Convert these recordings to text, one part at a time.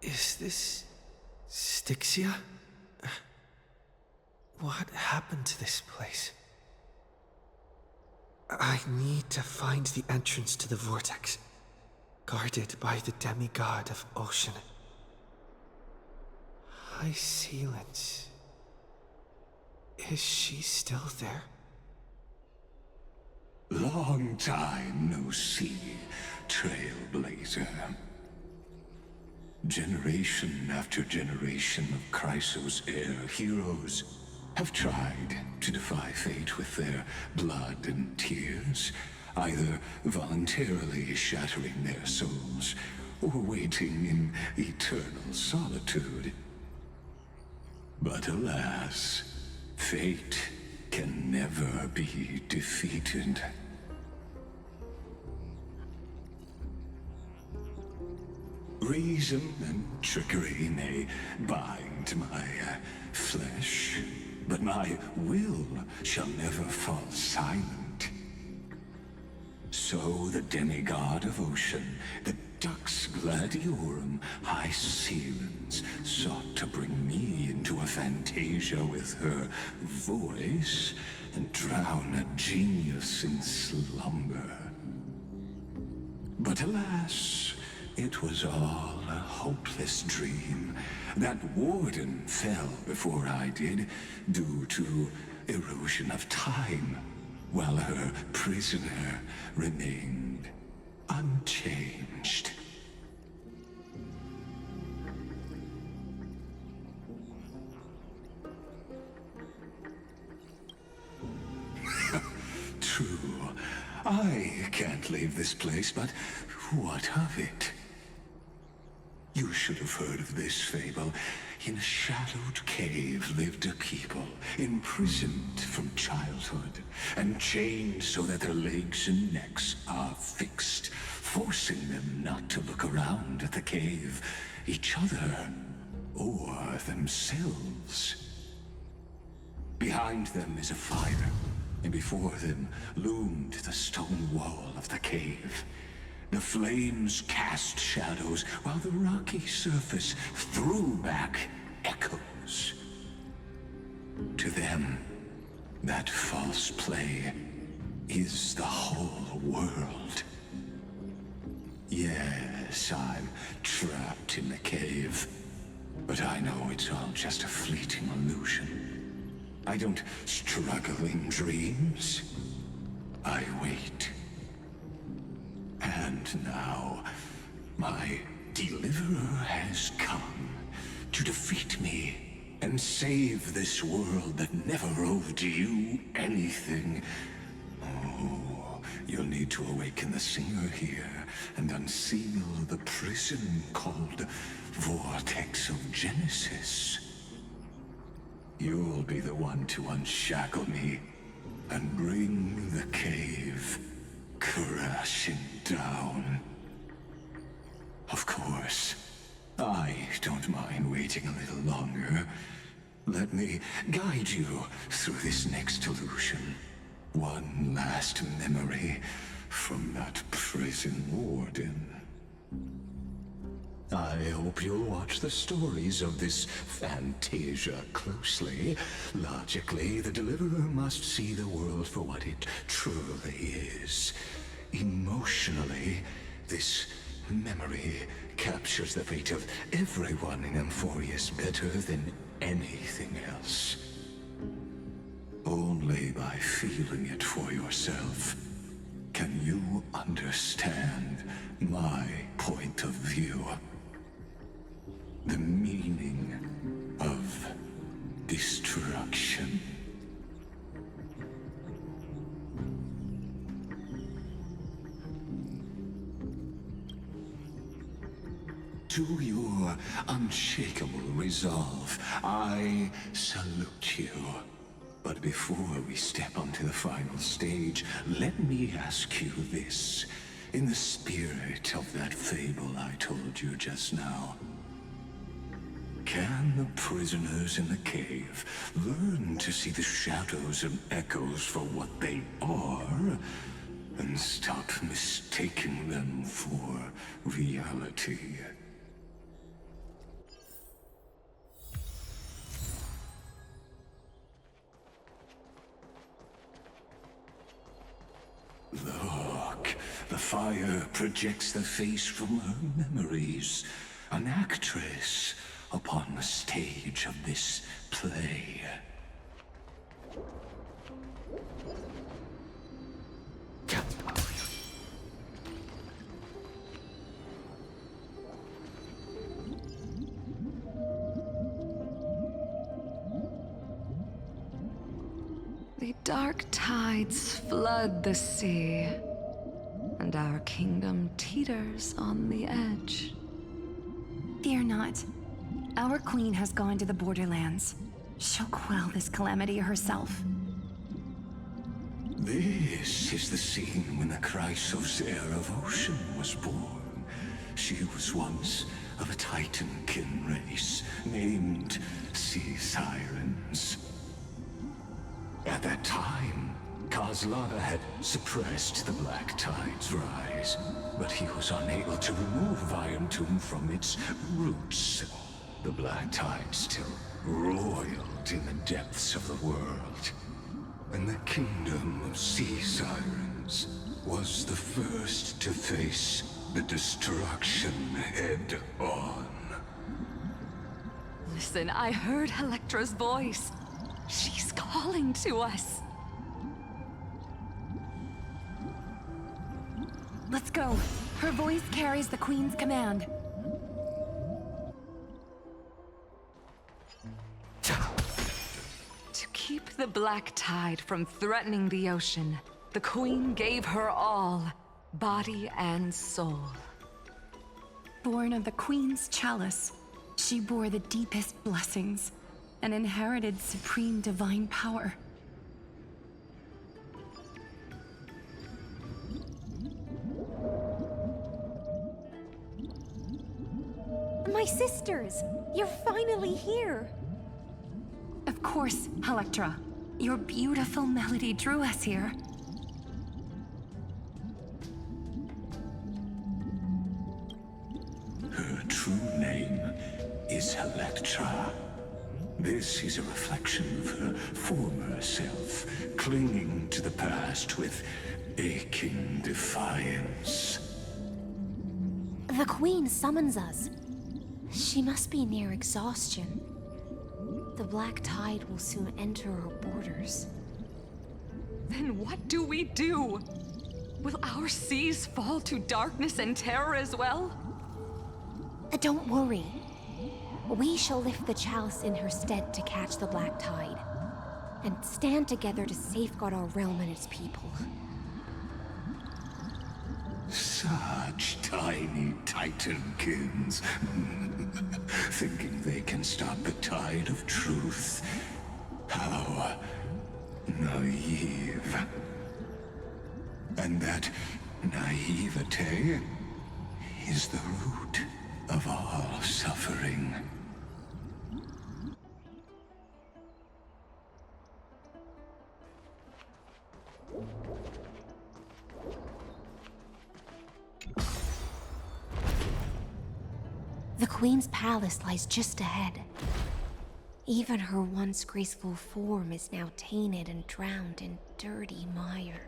Is this Styxia? What happened to this place? I need to find the entrance to the vortex, guarded by the demigod of ocean. High-Sealance. Is she still there? Long time no see, Trailblazer. Generation after generation of Chrysos Air heroes have tried to defy fate with their blood and tears, either voluntarily shattering their souls or waiting in eternal solitude. But alas, fate can never be defeated. Reason and trickery may bind my flesh, but my will shall never fall silent. So the demigod of ocean, the Dux Gladiorum, Hايسيلينز, sought to bring me into a fantasia with her voice and drown a genius in slumber. But alas, it was all a hopeless dream. That warden fell before I did, due to erosion of time, while her prisoner remained unchanged. True, I can't leave this place, but what of it? You should have heard of this fable. In a shadowed cave lived a people, imprisoned from childhood, and chained so that their legs and necks are fixed, forcing them not to look around at the cave, each other, or themselves. Behind them is a fire, and before them loomed the stone wall of the cave. The flames cast shadows, while the rocky surface threw back echoes. To them, that false play is the whole world. Yes, I'm trapped in the cave, but I know it's all just a fleeting illusion. I don't struggle in dreams. I wait. And now, my deliverer has come to defeat me and save this world that never owed you anything. Oh, you'll need to awaken the singer here and unseal the prison called Vortex of Genesis. You'll be the one to unshackle me and bring the cave crashing down. Of course, I don't mind waiting a little longer. Let me guide you through this next illusion. One last memory from that prison warden. I hope you'll watch the stories of this fantasia closely. Logically, the deliverer must see the world for what it truly is. Emotionally, this memory captures the fate of everyone in Emphorius better than anything else. Only by feeling it for yourself can you understand my point of view. The meaning of destruction. To your unshakable resolve, I salute you. But before we step onto the final stage, let me ask you this. In the spirit of that fable I told you just now, can the prisoners in the cave learn to see the shadows and echoes for what they are, and stop mistaking them for reality? Look, the fire projects the face from her memories. An actress upon the stage of this play. The dark tides flood the sea, and our kingdom teeters on the edge. Fear not. Our queen has gone to the borderlands. She'll quell this calamity herself. This is the scene when the Chrysos heir of Ocean was born. She was once of a Titankin race named Sea Sirens. At that time, Kozlana had suppressed the Black Tide's rise, but he was unable to remove Irontomb from its roots. The Black Tide still roiled in the depths of the world, and the kingdom of Sea Sirens was the first to face the destruction head-on. Listen, I heard Electra's voice. She's calling to us. Let's go. Her voice carries the queen's command. To keep the Black Tide from threatening the ocean, the queen gave her all, body and soul. Born of the queen's chalice, she bore the deepest blessings and inherited supreme divine power. My sisters! You're finally here! Of course, Electra. Your beautiful melody drew us here. Her true name is Electra. This is a reflection of her former self, clinging to the past with aching defiance. The Queen summons us. She must be near exhaustion. The Black Tide will soon enter our borders. Then what do we do? Will our seas fall to darkness and terror as well? Don't worry. We shall lift the chalice in her stead to catch the Black Tide, and stand together to safeguard our realm and its people. Such tiny Titankins, thinking they can stop the tide of truth. How naive. And that naivete is the root of all suffering. The Queen's palace lies just ahead. Even her once graceful form is now tainted and drowned in dirty mire.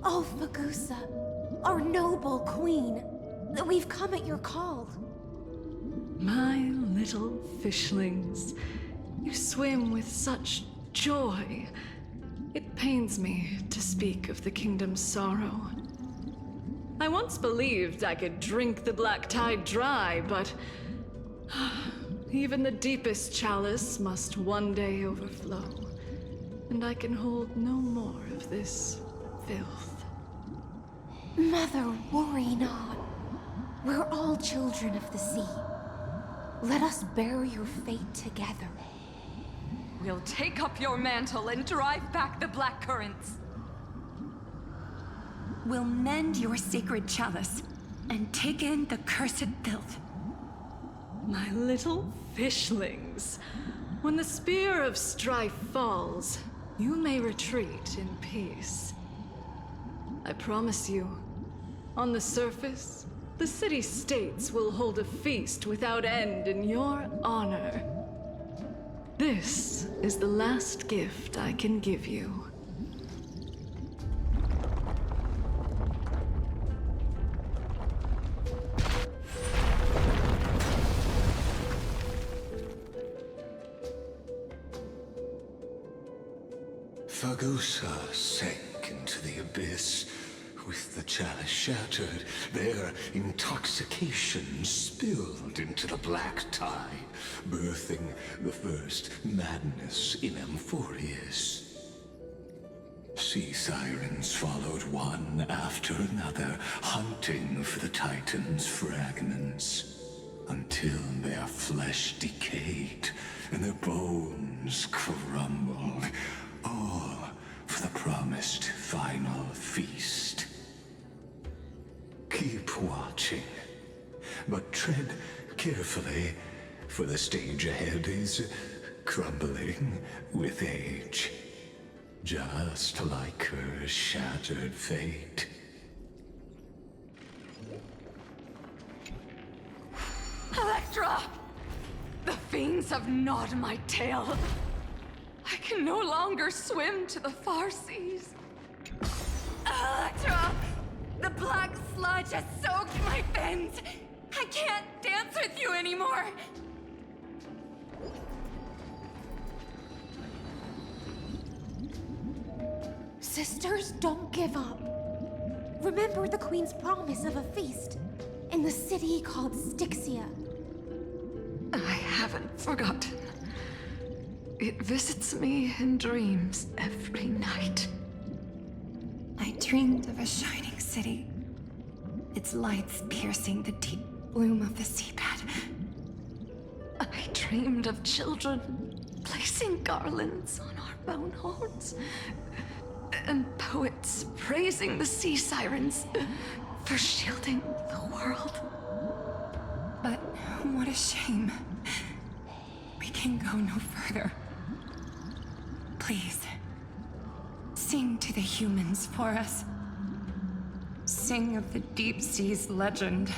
Oh, Fagusa, our noble queen, we've come at your call. My little fishlings, you swim with such joy. It pains me to speak of the kingdom's sorrow. I once believed I could drink the Black Tide dry, but even the deepest chalice must one day overflow, and I can hold no more of this filth. Mother, worry not. We're all children of the sea. Let us bear your fate together. We'll take up your mantle and drive back the black currents. We'll mend your sacred chalice and take in the cursed filth. My little fishlings, when the spear of strife falls, you may retreat in peace. I promise you, On the surface, the city-states will hold a feast without end in your honor. This is the last gift I can give you. Fagusa sank into the abyss. With the chalice shattered, their intoxication spilled into the black tide, birthing the first madness in Amphorius. Sea sirens followed one after another, hunting for the Titan's fragments, until their flesh decayed and their bones crumbled, all for the promised final feast. Keep watching, but tread carefully, for the stage ahead is crumbling with age, just like her shattered fate. Electra! The fiends have gnawed my tail. I can no longer swim to the far seas. Electra! The black sludge has soaked my fins! I can't dance with you anymore! Sisters, don't give up. Remember the Queen's promise of a feast in the city called Styxia. I haven't forgotten. It visits me in dreams every night. I dreamed of a shining city, its lights piercing the deep gloom of the seabed. I dreamed of children placing garlands on our bone horns, and poets praising the sea sirens for shielding the world. But what a shame. We can go no further. Please, sing to the humans for us. Sing of the deep sea's legend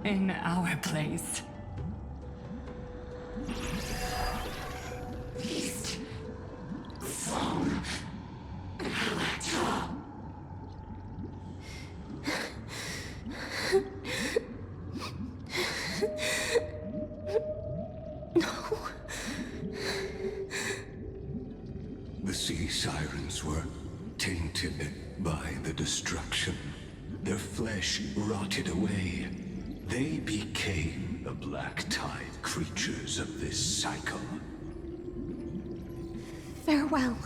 in our place. Feast. Song. Electra. The sea sirens were tainted by the destruction. Their flesh rotted away. They became the black tide creatures of this cycle. Farewell,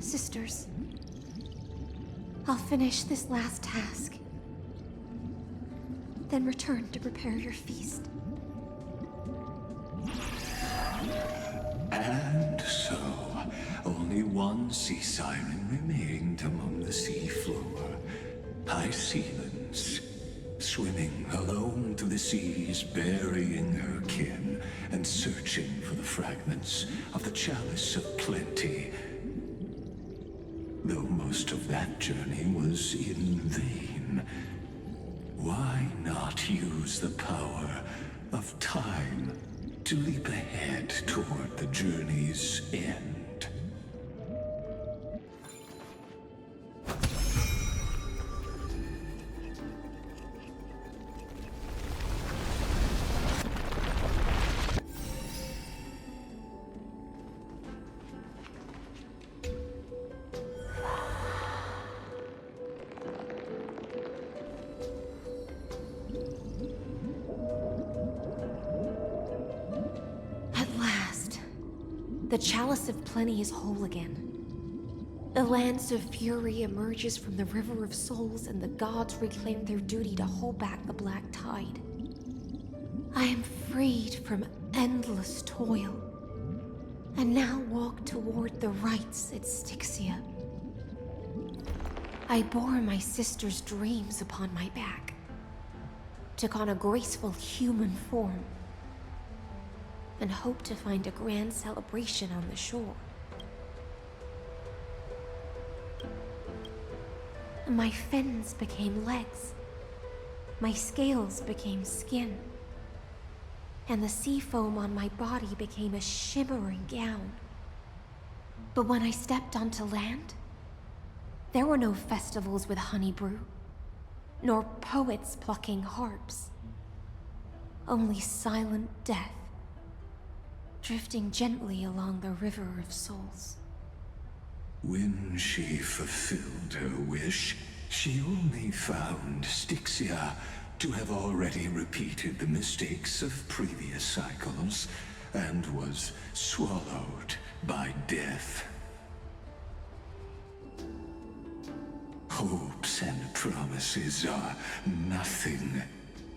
sisters. I'll finish this last task, then return to prepare your feast. And so, only one sea siren remained among the sea floor. Haisilians, swimming alone through the seas, burying her kin, and searching for the fragments of the chalice of plenty. Though most of that journey was in vain, why not use the power of time to leap ahead toward the journey's end? The Chalice of Plenty is whole again. The Lance of Fury emerges from the River of Souls, and the gods reclaim their duty to hold back the black tide. I am freed from endless toil, and now walk toward the rites at Styxia. I bore my sister's dreams upon my back, took on a graceful human form, and hoped to find a grand celebration on the shore. My fins became legs, My scales became skin, and the sea foam on my body became a shimmering gown. But when I stepped onto land, there were no festivals with honey brew, nor poets plucking harps. Only silent death, drifting gently along the river of souls. When she fulfilled her wish, she only found Styxia to have already repeated the mistakes of previous cycles, and was swallowed by death. Hopes and promises are nothing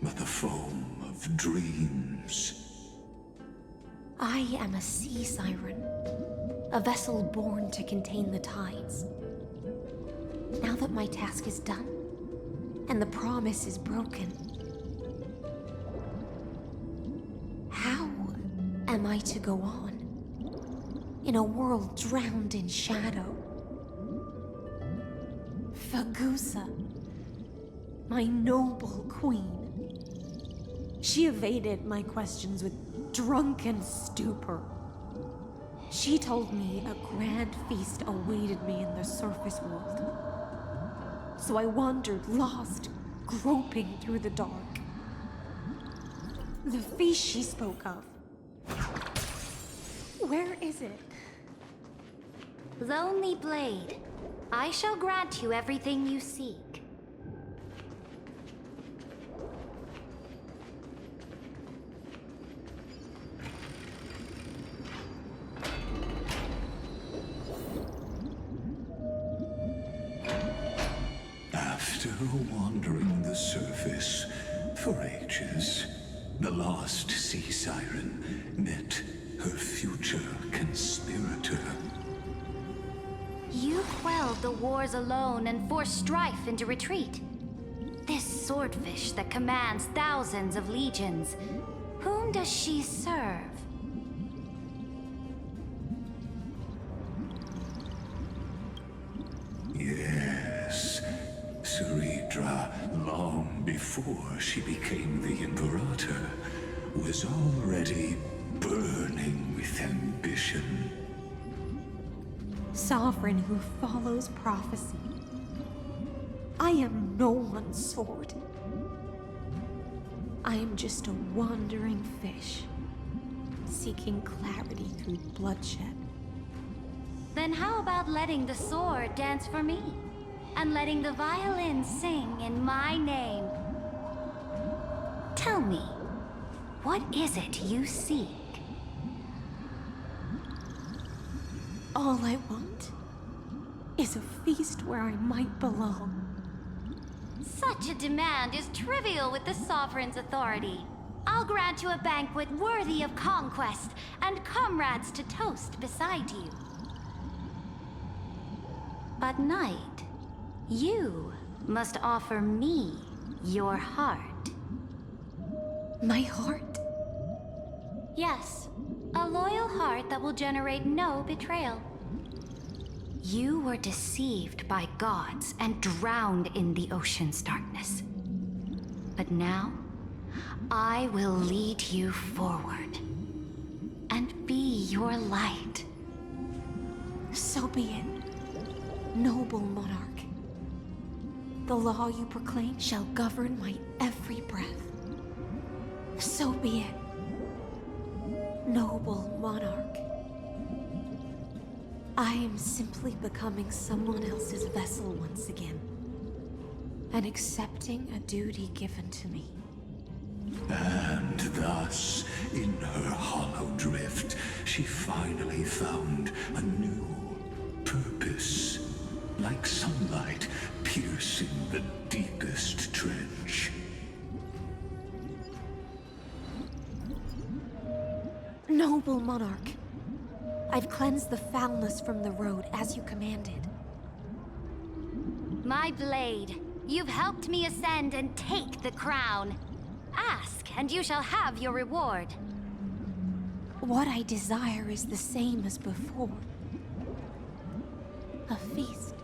but the foam of dreams. I am a sea siren, a vessel born to contain the tides. Now that my task is done, and the promise is broken, how am I to go on in a world drowned in shadow? Fagusa, my noble queen. She evaded my questions with drunken stupor. She told me a grand feast awaited me in the surface world. So I wandered lost, groping through the dark. The feast she spoke of. Where is it? Lonely Blade, I shall grant you everything you seek. After wandering the surface for ages, the lost sea siren met her future conspirator. You quelled the wars alone and forced strife into retreat. This swordfish that commands thousands of legions, whom does she serve? Yes, Ceridra, long before she became the Imperator, was already burning with ambition. Sovereign who follows prophecy. I am no one's sword. I am just a wandering fish, seeking clarity through bloodshed. Then how about letting the sword dance for me? And letting the violin sing in my name? Tell me, what is it you seek? All I want is a feast where I might belong. Such a demand is trivial with the Sovereign's authority. I'll grant you a banquet worthy of conquest and comrades to toast beside you. But Knight, you must offer me your heart. My heart? Yes, a loyal heart that will generate no betrayal. You were deceived by gods and drowned in the ocean's darkness. But now, I will lead you forward and be your light. So be it, noble monarch. The law you proclaim shall govern my every breath. So be it, noble monarch. I am simply becoming someone else's vessel once again, and accepting a duty given to me. And thus, in her hollow drift, she finally found a new purpose, like sunlight piercing the deepest trench. Noble monarch, I've cleansed the foulness from the road as you commanded. My blade, you've helped me ascend and take the crown. Ask, and you shall have your reward. What I desire is the same as before. A feast.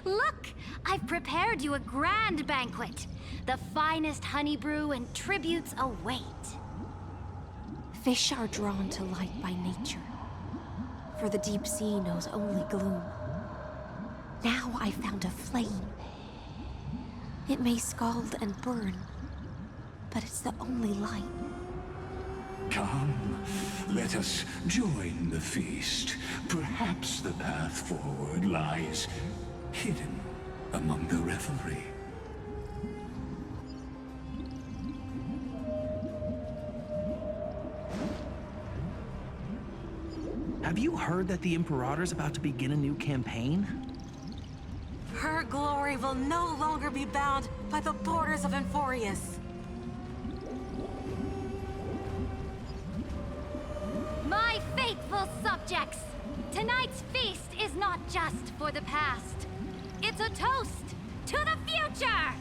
Look! I've prepared you a grand banquet. The finest honey brew and tributes await. Fish are drawn to light by nature, for the deep sea knows only gloom. Now I found a flame. It may scald and burn, but it's the only light. Come, let us join the feast. Perhaps the path forward lies hidden among the revelry. Have you heard that the Imperator's about to begin a new campaign? Her glory will no longer be bound by the borders of Enforius. My faithful subjects, tonight's feast is not just for the past. It's a toast to the future!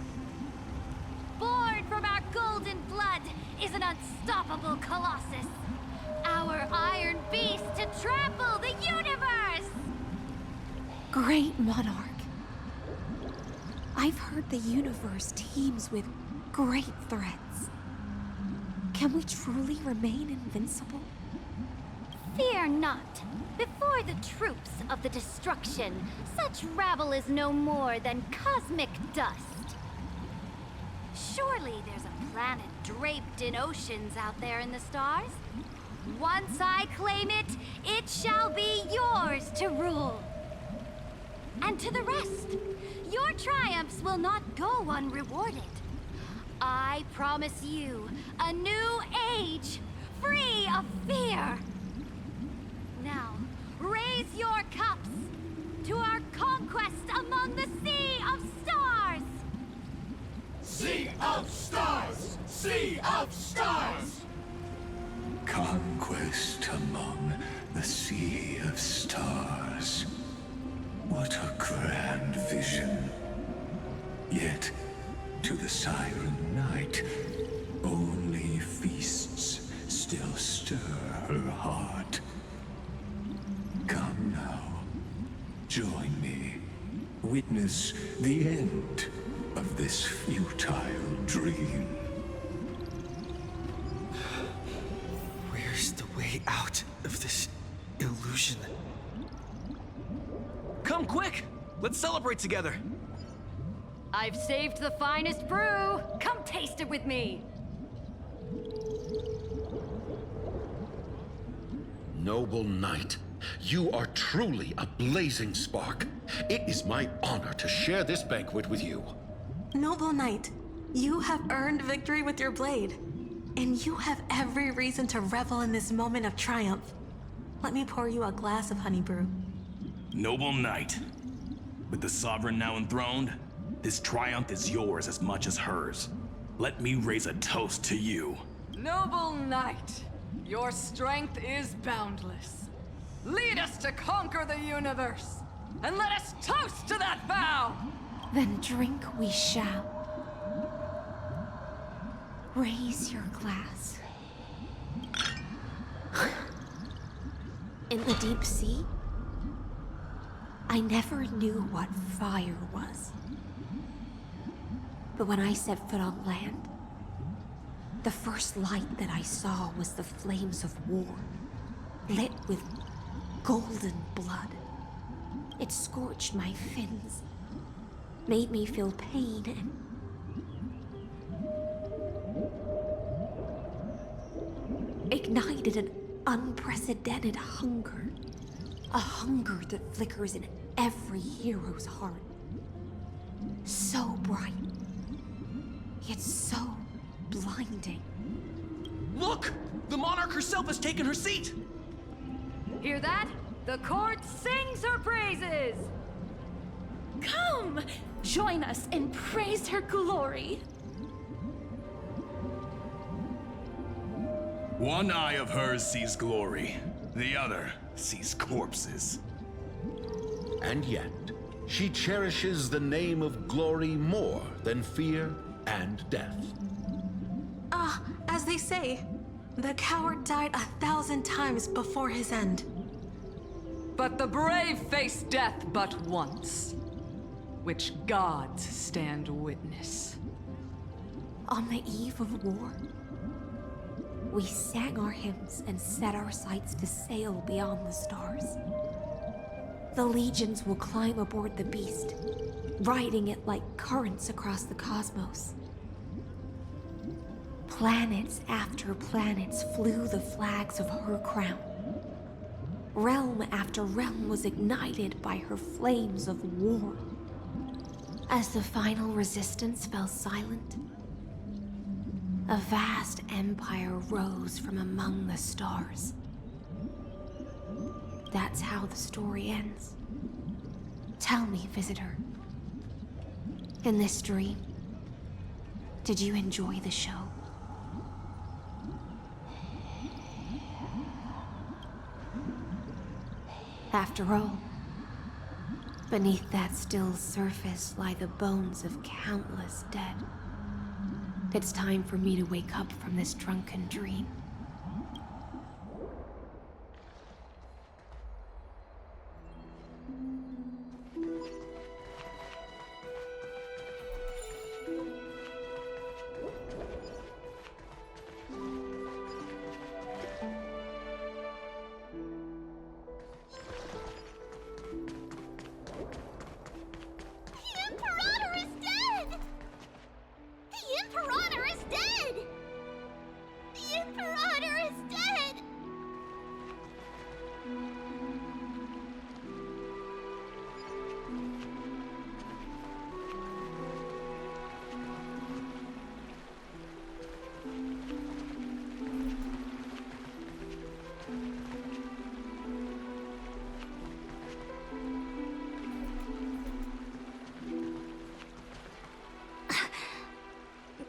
Born from our golden blood is an unstoppable colossus. Our iron beast to trample the universe! Great monarch. I've heard the universe teems with great threats. Can we truly remain invincible? Fear not. Before the troops of the destruction, such rabble is no more than cosmic dust. Surely there's a planet draped in oceans out there in the stars. Once I claim it, it shall be yours to rule. And to the rest, your triumphs will not go unrewarded. I promise you a new age, free of fear. Now, raise your cups to our conquest among the Sea of Stars! Sea of Stars! Sea of Stars! Conquest among the Sea of Stars. What a grand vision. Yet, to the Siren Knight, only feasts still stir her heart. Come now, join me. Witness the end of this futile dream. Where's the way out of this illusion? Come quick! Let's celebrate together! I've saved the finest brew. Come taste it with me. Noble knight, you are truly a blazing spark. It is my honor to share this banquet with you. Noble knight, you have earned victory with your blade. And you have every reason to revel in this moment of triumph. Let me pour you a glass of honey brew. Noble knight, with the sovereign now enthroned, this triumph is yours as much as hers. Let me raise a toast to you. Noble knight, your strength is boundless. Lead us to conquer the universe, and let us toast to that vow! Then drink we shall. Raise your glass. In the deep sea, I never knew what fire was. But when I set foot on land, the first light that I saw was the flames of war, lit with golden blood. It scorched my fins, made me feel pain and ignited an unprecedented hunger. A hunger that flickers in every hero's heart. So bright, yet so blinding. Look! The monarch herself has taken her seat! Hear that? The court sings her praises! Come! Join us and praise her glory! One eye of hers sees glory, the other sees corpses. And yet, she cherishes the name of glory more than fear and death. As they say, the coward died 1,000 times before his end. But the brave face death but once. which gods stand witness. On the eve of war, we sang our hymns and set our sights to sail beyond the stars. The legions will climb aboard the beast, riding it like currents across the cosmos. Planets after planets flew the flags of her crown. Realm after realm was ignited by her flames of war. As the final resistance fell silent, a vast empire rose from among the stars. That's how the story ends. Tell me, visitor, in this dream, did you enjoy the show? After all, beneath that still surface lie the bones of countless dead. It's time for me to wake up from this drunken dream.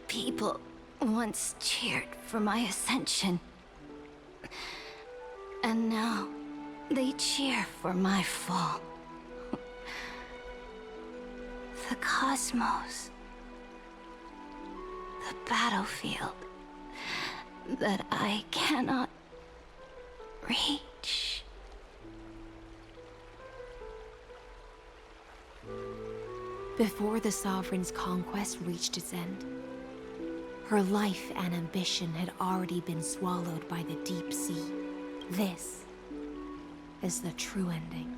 People once cheered for my ascension. And now they cheer for my fall. The cosmos. The battlefield that I cannot reach. Before the Sovereign's conquest reached its end, her life and ambition had already been swallowed by the deep sea. This is the true ending.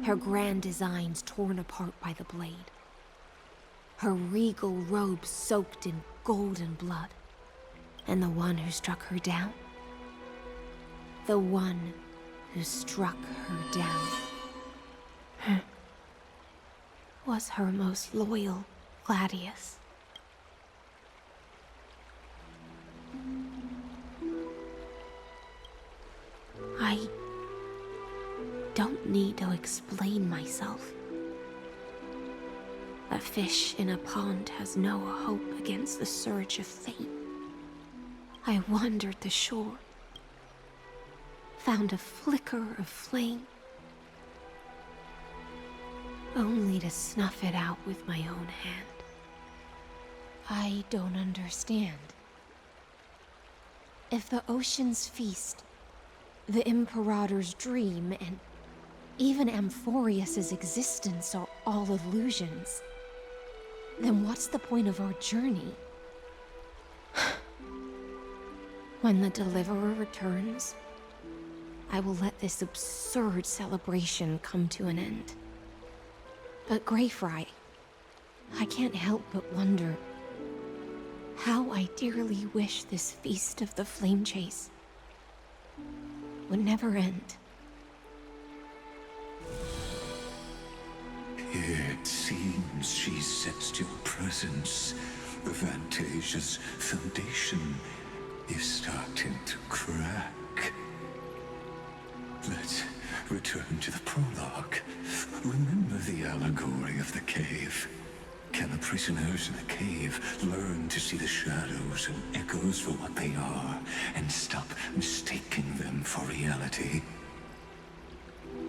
Her grand designs torn apart by the blade. Her regal robe soaked in golden blood. And the one who struck her down? The one who struck her down was her most loyal Gladius. I don't need to explain myself. A fish in a pond has no hope against the surge of fate. I wandered the shore, found a flicker of flame, only to snuff it out with my own hand. I don't understand. If the ocean's feast, the Imperator's dream, and even Amphorius's existence are all illusions, then what's the point of our journey? When the Deliverer returns, I will let this absurd celebration come to an end. But Greyfry, I can't help but wonder how I dearly wish this feast of the Flame Chase would never end. It seems she sensed your presence. The Fantasia's foundation is starting to crack. Let's return to the prologue. Remember the allegory of the cave. Can the prisoners in the cave learn to see the shadows and echoes for what they are, and stop mistaking them for reality?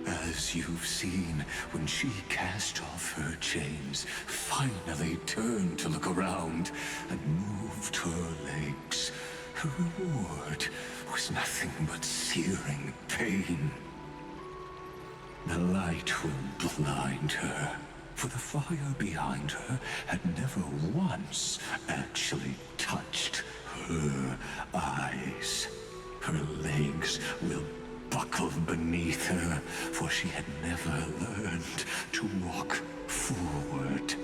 As you've seen, when she cast off her chains, finally turned to look around, and moved her legs, her reward was nothing but searing pain. The light will blind her. for the fire behind her had never once actually touched her eyes. Her legs will buckle beneath her, for she had never learned to walk forward.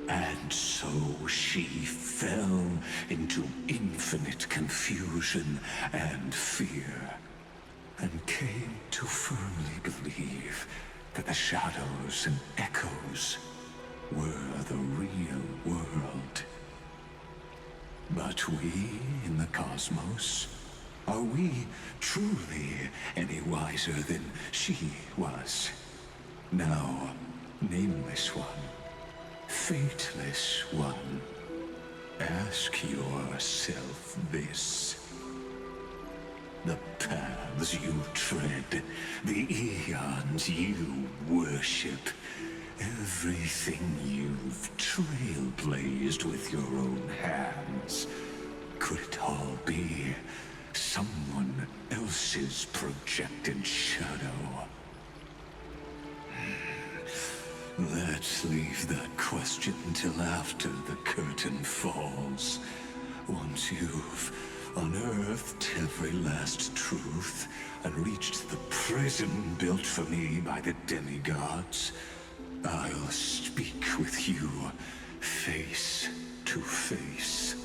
And so she fell into infinite confusion and fear, and came to firmly believe that the shadows and echoes were the real world. But we in the cosmos, are we truly any wiser than she was? Now, nameless one, fateless one, ask yourself this. The paths you tread, the eons you worship, everything you've trailblazed with your own hands, could it all be someone else's projected shadow? Let's leave that question till after the curtain falls. Once you've unearthed every last truth and reached the prison built for me by the demigods, I'll speak with you face to face.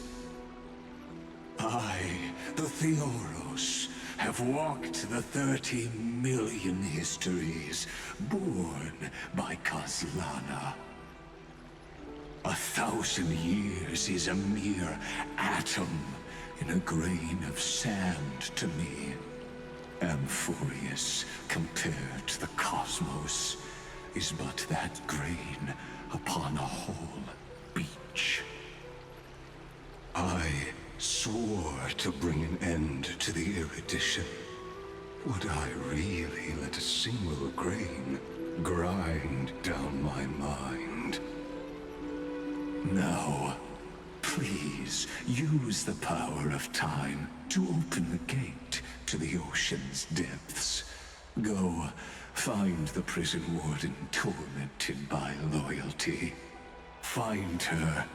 I, the Theoros, have walked the 30 million histories born by Kozlana. 1,000 years is a mere atom in a grain of sand to me. Amphorius, compared to the cosmos, is but that grain upon a whole beach. I swore to bring an end to the erudition. Would I really let a single grain grind down my mind? Now, please use the power of time to open the gate to the ocean's depths. Go, find the prison warden tormented by loyalty. Find her,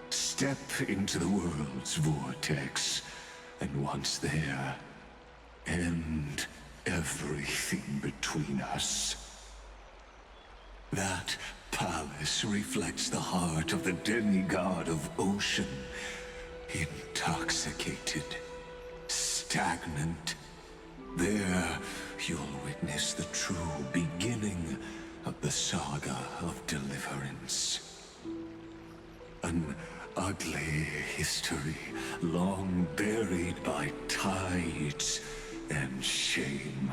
step into the world's vortex, and once there, end everything between us. That palace reflects the heart of the demigod of ocean, intoxicated, stagnant. There, you'll witness the true beginning of the saga of deliverance. An ugly history, long buried by tides and shame.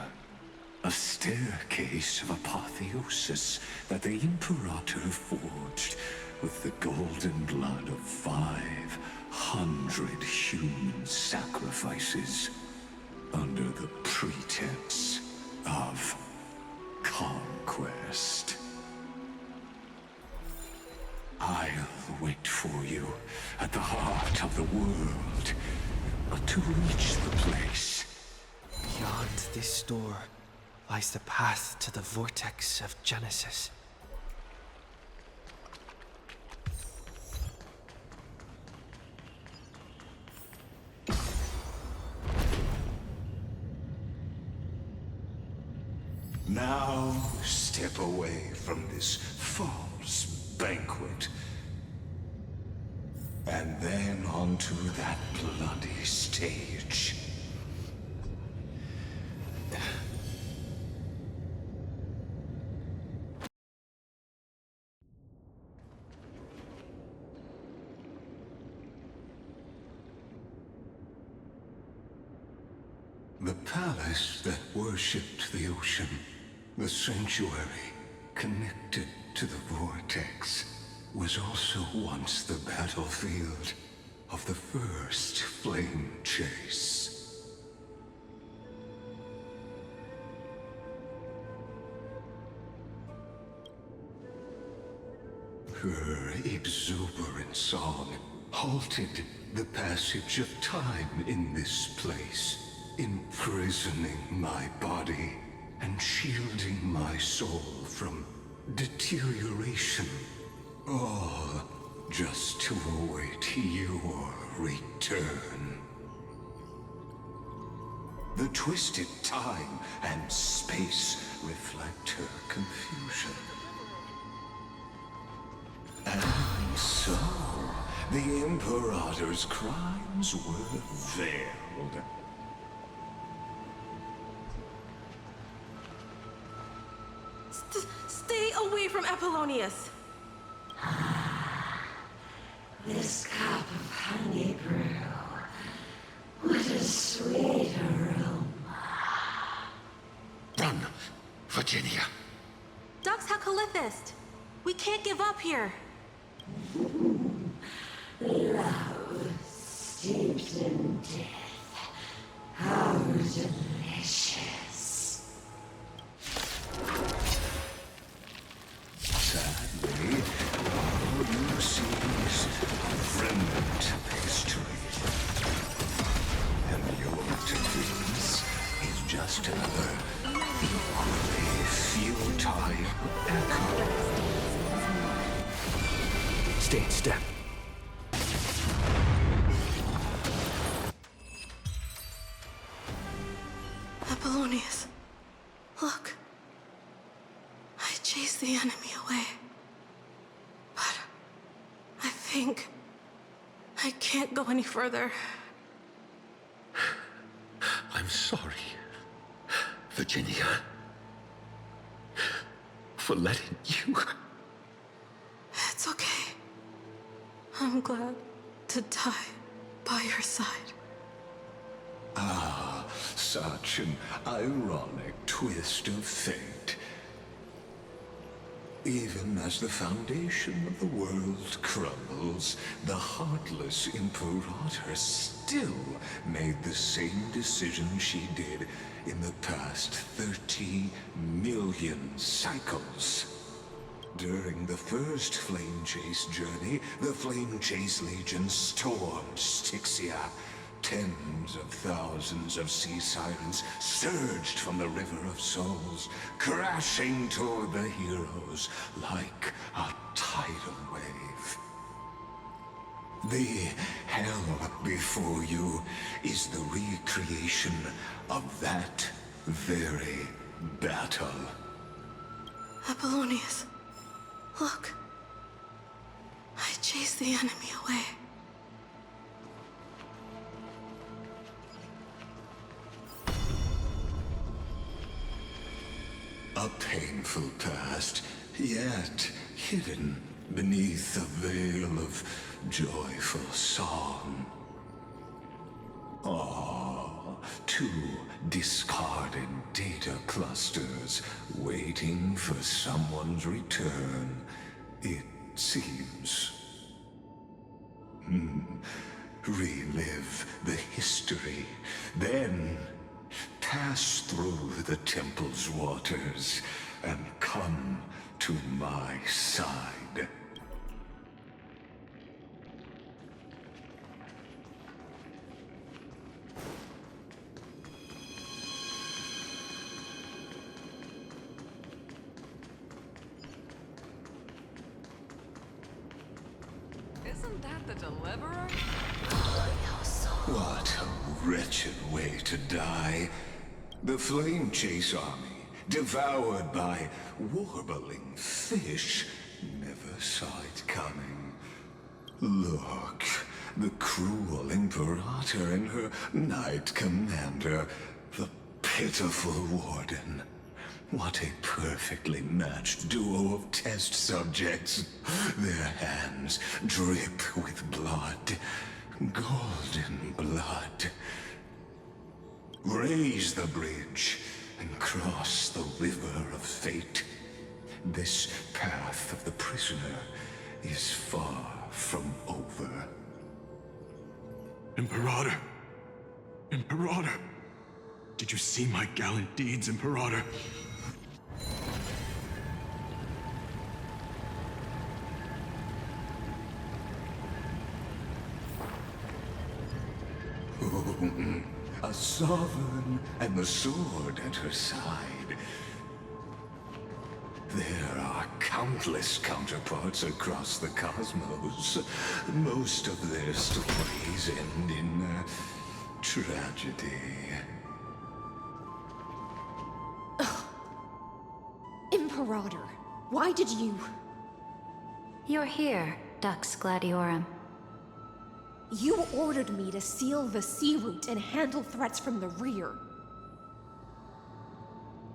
A staircase of apotheosis that the Imperator forged with the golden blood of 500 human sacrifices under the pretense of conquest. I'll wait for you at the heart of the world, but to reach the place. Beyond this door lies the path to the vortex of Genesis. Now step away from this false banquet, and then onto that bloody stage. The palace that worshipped the ocean, the sanctuary connected to the vortex, was also once the battlefield of the first flame chase. Her exuberant song halted the passage of time in this place, imprisoning my body and shielding my soul from deterioration, all just to await your return. The twisted time and space reflect her confusion. And so, the Imperator's crimes were veiled. Stay away from Apollonius! This cup of honey brew. What a sweet aroma. Run, Virginia. Dux Hakalithist! We can't give up here! Love steeped in death. How delicious. Sadly, all you see is remnant of history. And your defense is just another equally futile echo. Stay in step. Apollonius, look. I chased the enemy away. But I think I can't go any further. I'm sorry, Virginia, for letting you. It's okay. I'm glad to die by your side. Ah, such an ironic twist of fate. Even as the foundation of the world crumbles, the heartless Imperator still made the same decision she did in the past 30 million cycles. During the first Flame Chase journey, the Flame Chase Legion stormed Styxia. Tens of thousands of sea sirens surged from the River of Souls, crashing toward the heroes like a tidal wave. The hell before you is the recreation of that very battle. Apollonius, look. I chased the enemy away. A painful past, yet hidden beneath a veil of joyful song. Ah, two discarded data clusters waiting for someone's return, it seems. Relive the history, then pass through the temple's waters and come to my side. Isn't that the Deliverer? What a wretched way to die. The Flame Chase army, devoured by warbling fish, never saw it coming. Look, the cruel Imperator and her Knight Commander, the pitiful Warden. What a perfectly matched duo of test subjects. Their hands drip with blood, golden blood. Raise the bridge and cross the river of fate. This path of the prisoner is far from over. Imperator! Imperator! Did you see my gallant deeds, Imperator? A sovereign and the sword at her side. There are countless counterparts across the cosmos. Most of their stories end in tragedy. Imperator, why did you... You're here, Dux Gladiorum. You ordered me to seal the sea route and handle threats from the rear.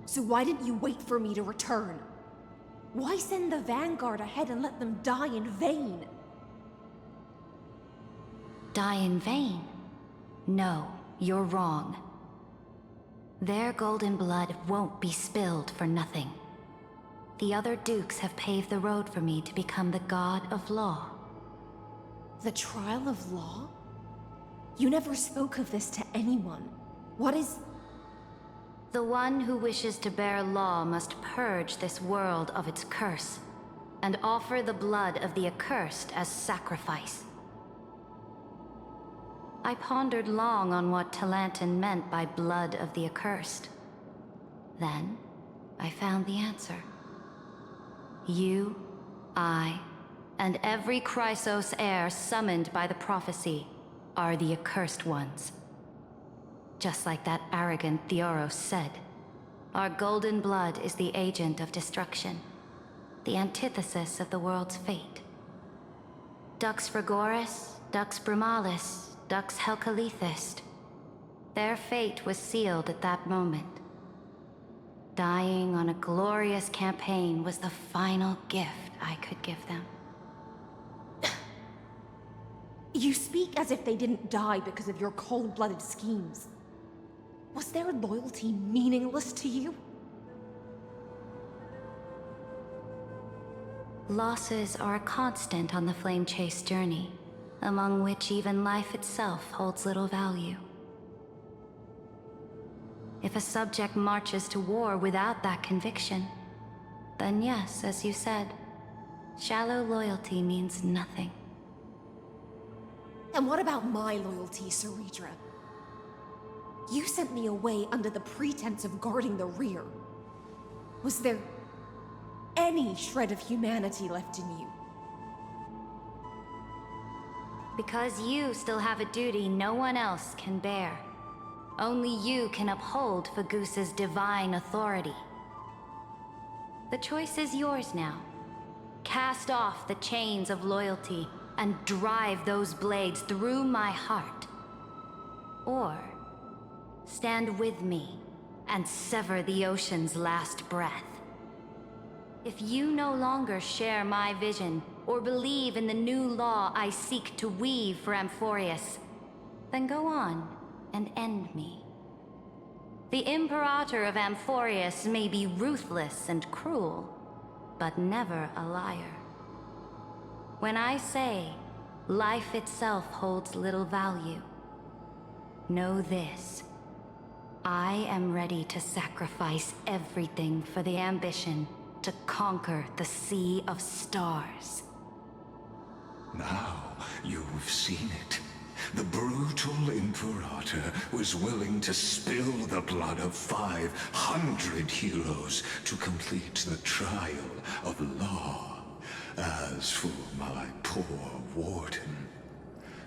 So why didn't you wait for me to return? Why send the Vanguard ahead and let them die in vain? Die in vain? No, you're wrong. Their golden blood won't be spilled for nothing. The other dukes have paved the road for me to become the god of law. The trial of law? You never spoke of this to anyone. What is... The one who wishes to bear law must purge this world of its curse, and offer the blood of the accursed as sacrifice. I pondered long on what Talantin meant by blood of the accursed. Then, I found the answer. You, I, and every Chrysos heir summoned by the prophecy are the accursed ones. Just like that arrogant Theoros said, our golden blood is the agent of destruction, the antithesis of the world's fate. Dux Frigoris, Dux Brumalis, Dux Helcalethist. Their fate was sealed at that moment. Dying on a glorious campaign was the final gift I could give them. You speak as if they didn't die because of your cold-blooded schemes. Was their loyalty meaningless to you? Losses are a constant on the Flame Chase journey, among which even life itself holds little value. If a subject marches to war without that conviction, then yes, as you said, shallow loyalty means nothing. And what about my loyalty, Ceridra? You sent me away under the pretense of guarding the rear. Was there any shred of humanity left in you? Because you still have a duty no one else can bear. Only you can uphold Fagoos's divine authority. The choice is yours now. Cast off the chains of loyalty and drive those blades through my heart. Or stand with me and sever the ocean's last breath. If you no longer share my vision or believe in the new law I seek to weave for Amphorius, then go on and end me. The Imperator of Amphorius may be ruthless and cruel, but never a liar. When I say life itself holds little value, know this. I am ready to sacrifice everything for the ambition to conquer the Sea of Stars. Now you've seen it. The brutal Imperator was willing to spill the blood of 500 heroes to complete the trial of law. As for my poor warden,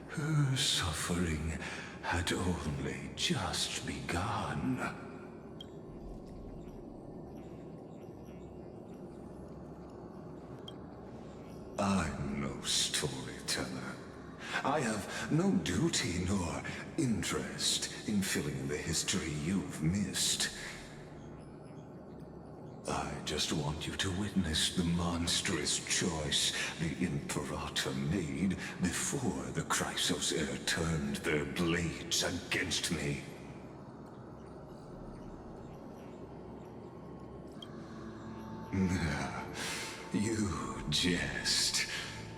her suffering had only just begun. I'm no storyteller. I have no duty nor interest in filling in the history you've missed. I just want you to witness the monstrous choice the Imperator made before the Chrysos heir turned their blades against me. You jest.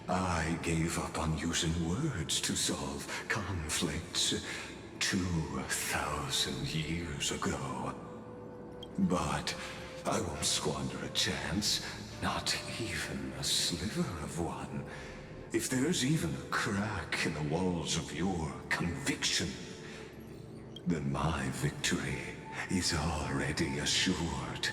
I gave up on using words to solve conflicts 2,000 years ago. But I won't squander a chance, not even a sliver of one. If there's even a crack in the walls of your conviction, then my victory is already assured.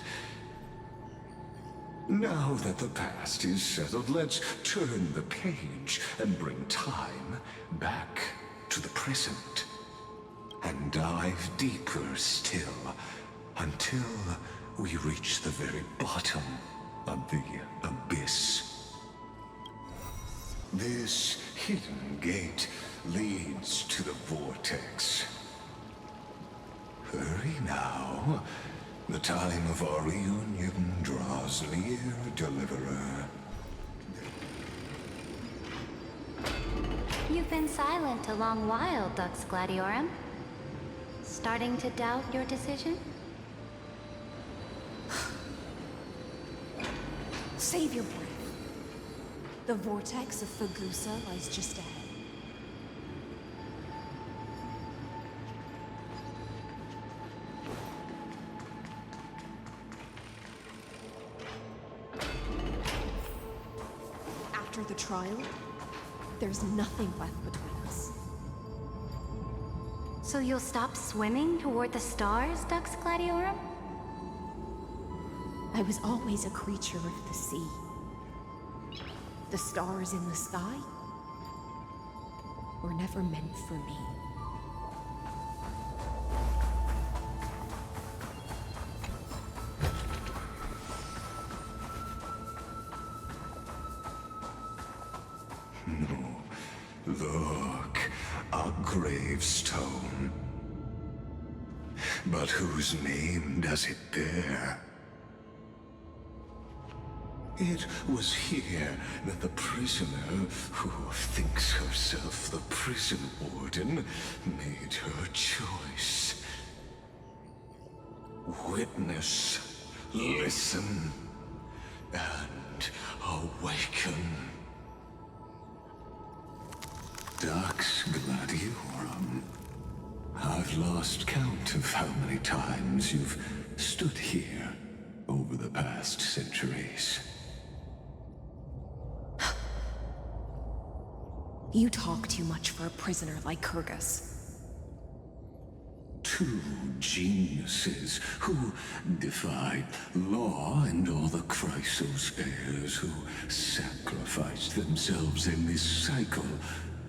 Now that the past is settled, let's turn the page and bring time back to the present. And dive deeper still, until we reach the very bottom of the abyss. This hidden gate leads to the vortex. Hurry now. The time of our reunion draws near, Deliverer. You've been silent a long while, Dux Gladiorum. Starting to doubt your decision? Save your breath. The vortex of Fagusa lies just ahead. After the trial, there's nothing left between us. So you'll stop swimming toward the stars, Dux Gladiorum? I was always a creature of the sea. The stars in the sky were never meant for me. Look, a gravestone. But whose name does it bear? It was here that the prisoner, who thinks herself the prison warden, made her choice. Witness, listen, and awaken. Dux Gladiorum. I've lost count of how many times you've stood here over the past centuries. You talk too much for a prisoner like Kyrgyz. Two geniuses who defied law and all the Chrysos heirs who sacrificed themselves in this cycle,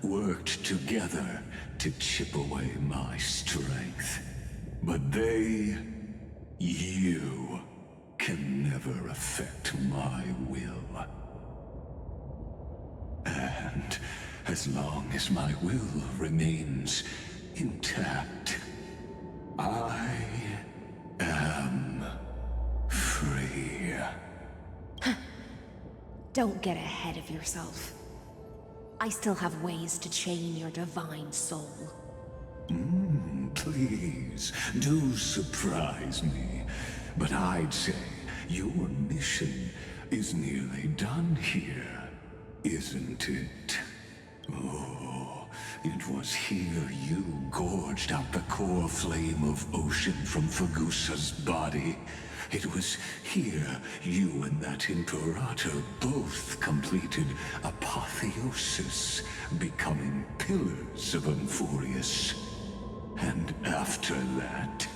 worked together to chip away my strength. But they, you, can never affect my will. And as long as my will remains intact, I am free. Don't get ahead of yourself. I still have ways to chain your divine soul. Please, do surprise me. But I'd say your mission is nearly done here, isn't it? Oh, it was here you gorged out the core flame of ocean from Fagusa's body. It was here you and that Imperator both completed apotheosis, becoming pillars of Amphorius. And after that,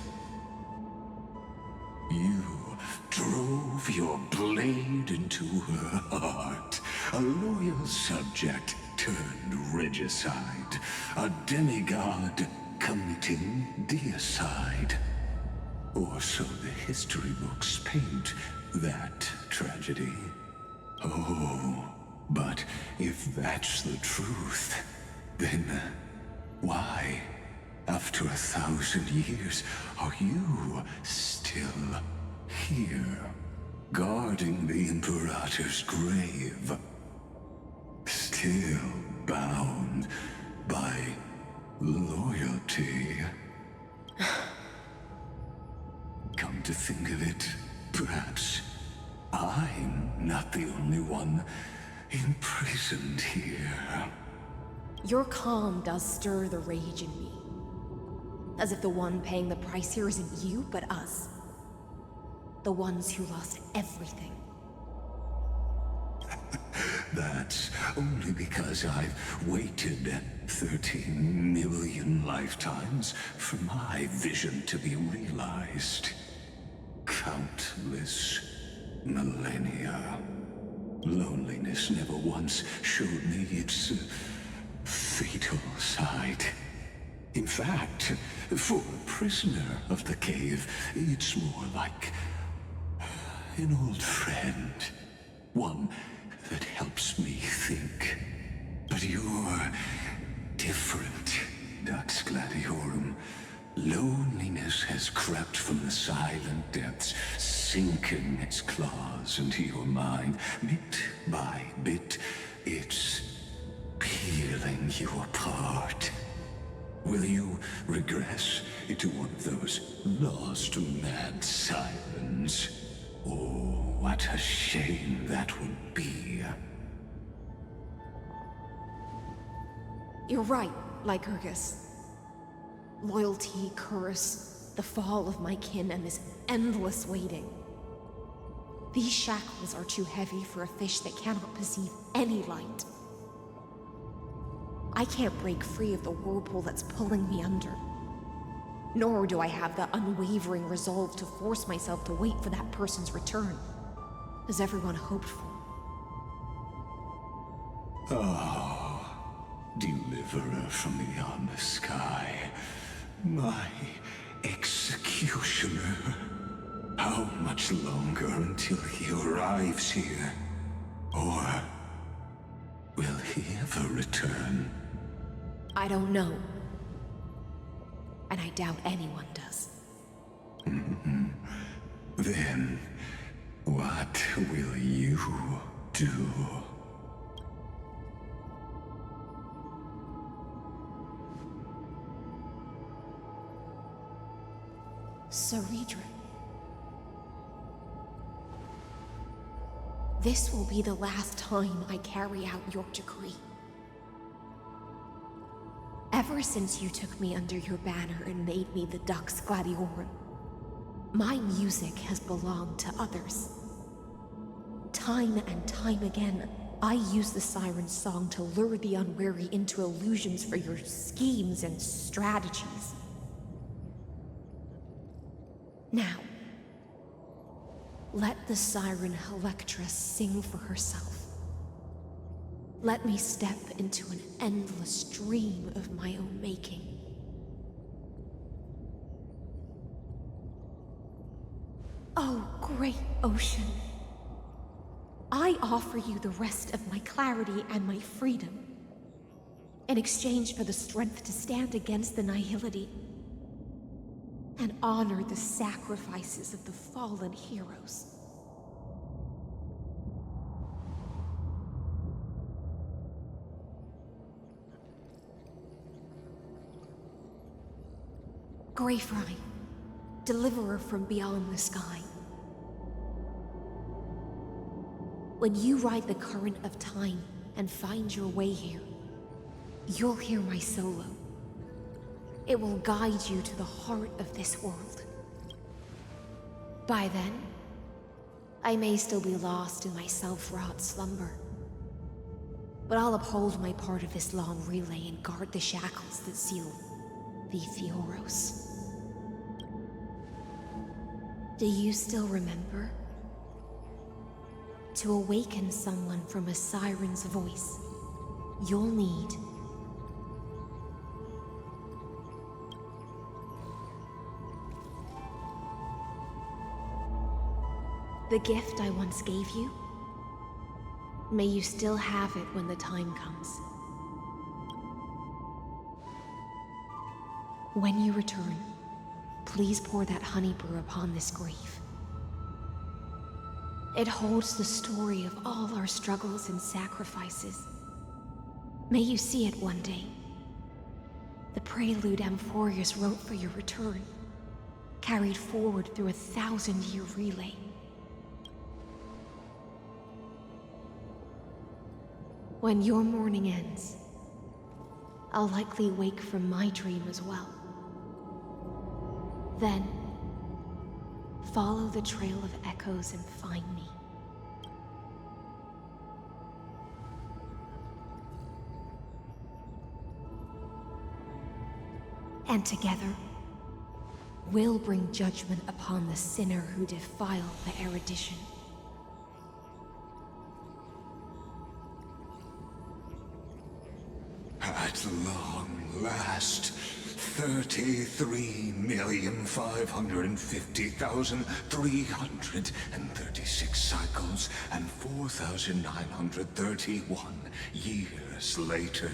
you drove your blade into her heart, a loyal subject turned regicide, a demigod committing deicide. Or so the history books paint that tragedy. Oh, but if that's the truth, then why, after 1,000 years, are you still here, guarding the Imperator's grave? Still bound by loyalty. Come to think of it, perhaps I'm not the only one imprisoned here. Your calm does stir the rage in me. As if the one paying the price here isn't you, but us. The ones who lost everything. That's only because I've waited 13 million lifetimes for my vision to be realized. Countless millennia. Loneliness never once showed me its fatal side. In fact, for a prisoner of the cave, it's more like an old friend. One that helps me think. But you're different, Dux Gladiorum. Loneliness has crept from the silent depths, sinking its claws into your mind. Bit by bit, it's peeling you apart. Will you regress into one of those lost mad sirens? Oh, what a shame that would be. You're right, Lycurgus. Loyalty, curse, the fall of my kin, and this endless waiting. These shackles are too heavy for a fish that cannot perceive any light. I can't break free of the whirlpool that's pulling me under. Nor do I have the unwavering resolve to force myself to wait for that person's return, as everyone hoped for. Oh, deliverer from beyond the sky. My executioner. How much longer until he arrives here? Or will he ever return? I don't know. And I doubt anyone does. Then, what will you do? Saridra. This will be the last time I carry out your decree. Ever since you took me under your banner and made me the Dux Gladiorum, my music has belonged to others. Time and time again, I use the siren's song to lure the unwary into illusions for your schemes and strategies. Now, let the siren Electra sing for herself. Let me step into an endless dream of my own making. Oh, great ocean. I offer you the rest of my clarity and my freedom, in exchange for the strength to stand against the nihility and honor the sacrifices of the fallen heroes. Greyfry, deliverer from beyond the sky. When you ride the current of time and find your way here, you'll hear my solo. It will guide you to the heart of this world. By then, I may still be lost in my self-wrought slumber, but I'll uphold my part of this long relay and guard the shackles that seal the Fioros. Do you still remember? To awaken someone from a siren's voice, you'll need the gift I once gave you. May you still have it when the time comes. When you return, please pour that honey brew upon this grave. It holds the story of all our struggles and sacrifices. May you see it one day. The prelude Amphorius wrote for your return, carried forward through a 1,000-year relay. When your morning ends, I'll likely wake from my dream as well. Then, follow the trail of echoes and find me. And together, we'll bring judgment upon the sinner who defiled the erudition long last, 33,550,336 cycles and 4,931 years later,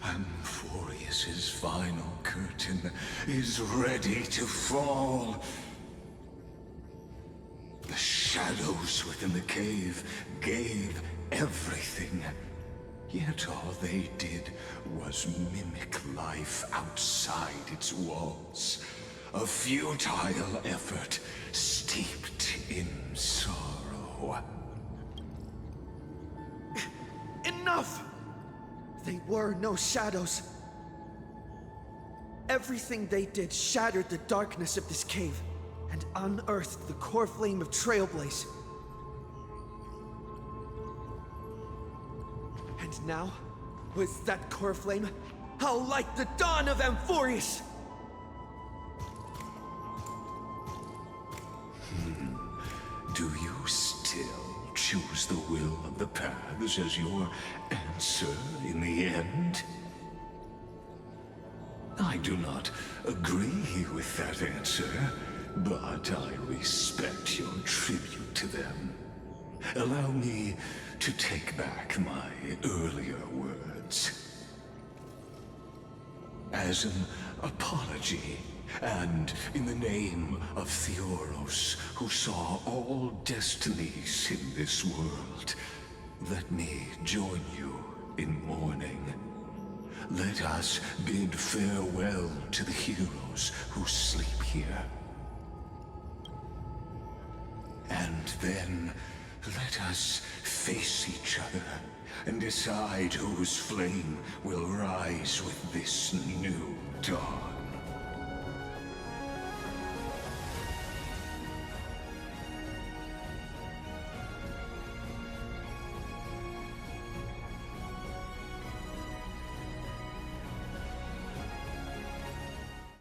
Amphorius's final curtain is ready to fall. The shadows within the cave gave everything. Yet all they did was mimic life outside its walls. A futile effort steeped in sorrow. Enough! They were no shadows. Everything they did shattered the darkness of this cave and unearthed the core flame of Trailblaze. And now, with that core flame, how like the dawn of Amphorius! Do you still choose the will of the paths as your answer in the end? I do not agree with that answer, but I respect your tribute to them. Allow me to take back my earlier words. As an apology, and in the name of Theoros, who saw all destinies in this world, let me join you in mourning. Let us bid farewell to the heroes who sleep here. And then let us face each other and decide whose flame will rise with this new dawn.